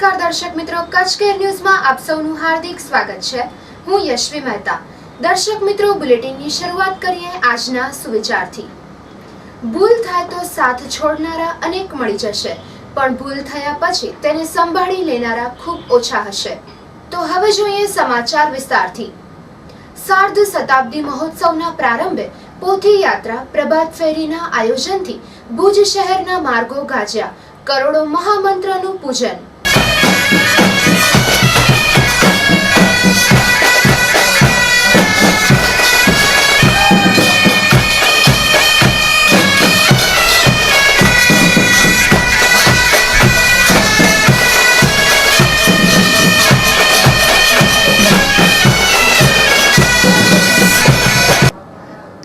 નમસ્કાર દર્શક મિત્રો, કચ્છ કેર ન્યૂઝમાં આપ સૌનું હાર્દિક સ્વાગત છે। હું યશ્વી મહેતા। દર્શક મિત્રો, બુલેટિનની શરૂઆત કરીએ આજના સુવિચારથી। ભૂલ થાય તો સાથ છોડનારા અનેક મળી જશે, પણ ભૂલ થયા પછી તેને સંભાળી લેનારા ખૂબ ઓછા હશે। તો હવે જોઈએ સમાચાર વિસ્તારથી। સાર્ધ શતાબ્દી મહોત્સવના પ્રારંભે પોથી યાત્રા પ્રભાત ફેરીના આયોજનથી ભુજ શહેરના માર્ગો ગાજ્યા। કરોડો મહામંત્રનું પૂજન।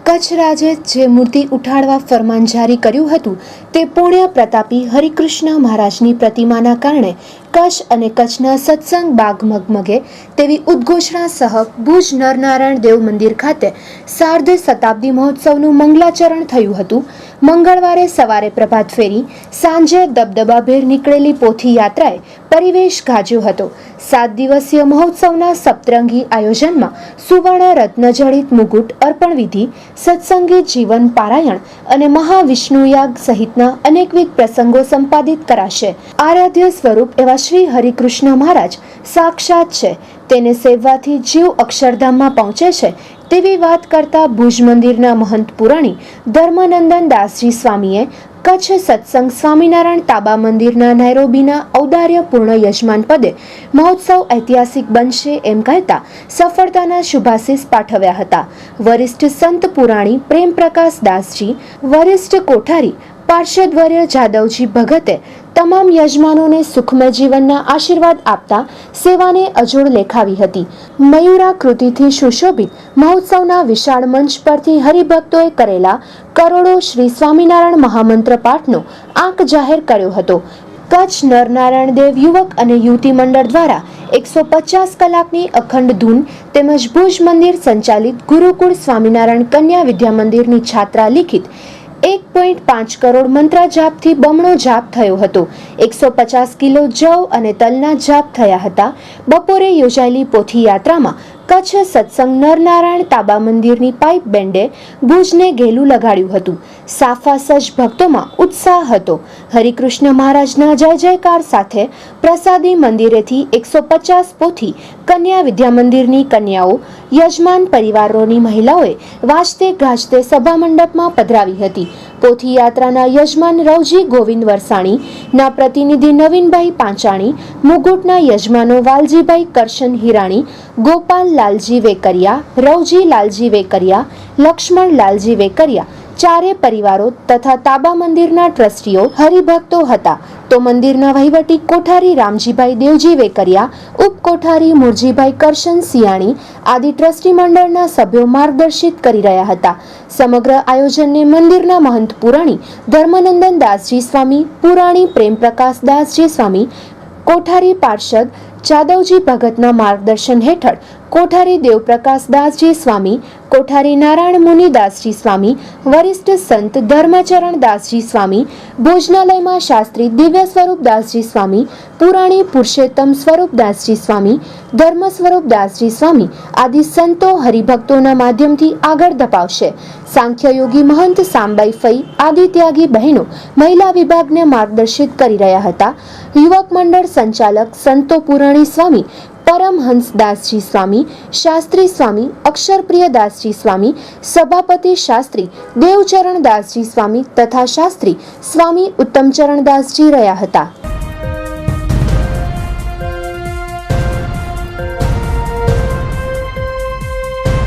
કચ્છ રાજે જે મૂર્તિ ઉઠાડવા ફરમાન જારી કર્યું હતું તે પુણ્ય પ્રતાપી હરિકૃષ્ણ મહારાજની પ્રતિમાના કારણે કચ્છ અને કચ્છના સત્સંગ બાગ મગમગે તેવી ઉદ્ઘોષણા સહ ભુજ નરનારાયણ દેવ મંદિર ખાતે સાર્ધ શતાબ્દી મહોત્સવનું મંગલાચરણ થયું હતું। મંગળવારે સવારે પ્રભાત ફેરી, સાંજે દબદબાભેર નીકળેલી પોથી યાત્રાએ પરિવેશ ગાજ્યો હતો। 7 દિવસીય મહોત્સવના સપ્તરંગી આયોજનમાં સુવર્ણ રત્ન જડિત મુગુટ અર્પણ વિધિ, સત્સંગી જીવન પારાયણ અને મહાવિષ્ણુ યાગ સહિતના અનેકવિધ પ્રસંગો સંપાદિત કરાશે। આરાધ્ય સ્વરૂપ એવા શ્રી હરિકૃષ્ણ મહારાજ સાક્ષાત છે, તેને સેવવાથી જીવ અક્ષરધામમાં પહોંચે છે તેવી વાત કરતા ભુજ મંદિરના મહંત પુરાણી ધર્મનંદન દાસજી સ્વામીએ કચ્છ સત્સંગ સ્વામિનારાયણ તાબા મંદિરના નૈરોબીના ઔદાર્યપૂર્ણ યજમાન પદે મહોત્સવ ઐતિહાસિક બનશે એમ કહેતા સફળતાના શુભાશીષ પાઠવ્યા હતા। વરિષ્ઠ સંત પુરાણી પ્રેમ પ્રકાશ દાસજી, વરિષ્ઠ કોઠારી પાર્ષદવર્ય જાદવજી ભગતે તમામ યજમાનોને સુખમય જીવનના આશીર્વાદ આપતા સેવાને અજોડ લેખાવી હતી। મયુરાકૃતિથી સુશોભિત મહોત્સવના વિશાળ મંચ પરથી હરિભક્તોએ કરેલા કરોડો શ્રી સ્વામિનારાયણ મહામંત્ર પાઠનો આંક જાહેર કર્યો હતો। કચ્છ નરનારાયણ દેવ યુવક અને યુવતી મંડળ દ્વારા 150 કલાકની અખંડ ધૂન તેમજ ભુજ મંદિર સંચાલિત ગુરુકુળ સ્વામિનારાયણ કન્યા વિદ્યા મંદિરની છાત્રા લિખિત 1.5 કરોડ મંત્ર જાપથી બમણો જાપ થયો હતો। 150 કિલો જવ અને તલના જાપ થયા હતા। બપોરે યોજાયેલી પોથી યાત્રામાં કચ્છ સત્સંગ નરનારાયણ તાબા મંદિરની પાઇપ બેન્ડે ભુજને ઘેલું લગાડ્યું હતું। સાફા સજ ભક્તોમાં ઉત્સાહ હતો। હરિકૃષ્ણ મહારાજના જય જયકાર સાથે પ્રસાદી મંદિરેથી 150 પોથી કન્યા વિદ્યા મંદિરની કન્યાઓ, યજમાન પરિવારોની મહિલાઓએ વાજતે ગાજતે સભા મંડપમાં પધરાવી હતી। પોથી યાત્રાના યજમાન રવજી ગોવિંદ વરસાણી ના પ્રતિનિધિ નવીનભાઈ પાંચાણી, મુગુટના યજમાનો વાલજીભાઈ કરશન હિરાણી, ગોપાલ લાલજી વેકરિયા, રવજી લાલજી વેકરિયા, લક્ષ્મણ લાલજી વેકરિયા ચારે પરિવારો તથા તાબા મંદિરના ટ્રસ્ટીઓ હરિભક્તો હતા। તો મંદિરના વહીવટી કોઠારી રામજીભાઈ દેવજી વેકરિયા, ઉપકોઠારી મુરજીભાઈ કરશન સિયાણી આદિ ટ્રસ્ટી મંડળના સભ્યો માર્ગદર્શિત કરી રહ્યા હતા। સમગ્ર આયોજનને મંદિરના મહંત પુરાણી ધર્મનંદન દાસજી સ્વામી, પુરાણી પ્રેમ પ્રકાશ દાસજી સ્વામી, કોઠારી પાર્ષદ જાદવજી ભગતના માર્ગદર્શન હેઠળ કોઠારી દેવપ્રકાશ દાસજી સ્વામી, કોઠારી નારાયણ મુનિ દાસજી સ્વામી, વરિષ્ઠ સંત ધર્મચરણ દાસજી સ્વામી, ભોજનાલયમાં શાસ્ત્રી દિવ્ય સ્વરૂપ દાસજી સ્વામી, પુરાણી પુરુષોત્તમ સ્વરૂપ દાસજી સ્વામી, ધર્મ સ્વરૂપ દાસજી સ્વામી આદિ સંતો હરિભક્તોના માધ્યમથી આગળ ધપાવશે। સાંખ્ય યોગી મહંત સાંબાઈ ફઈ આદિ ત્યાગી બહેનો મહિલા વિભાગને માર્ગદર્શિત કરી રહ્યા હતા। યુવક મંડળ સંચાલક સંતો પુરાણી સ્વામી પરમહંસ દાસજી સ્વામી, શાસ્ત્રી સ્વામી અક્ષરપ્રિય દાસજી સ્વામી, સભાપતિ શાસ્ત્રી દેવચરણ દાસજી સ્વામી તથા શાસ્ત્રી સ્વામી ઉત્તમચરણ દાસજી રહ્યા હતા।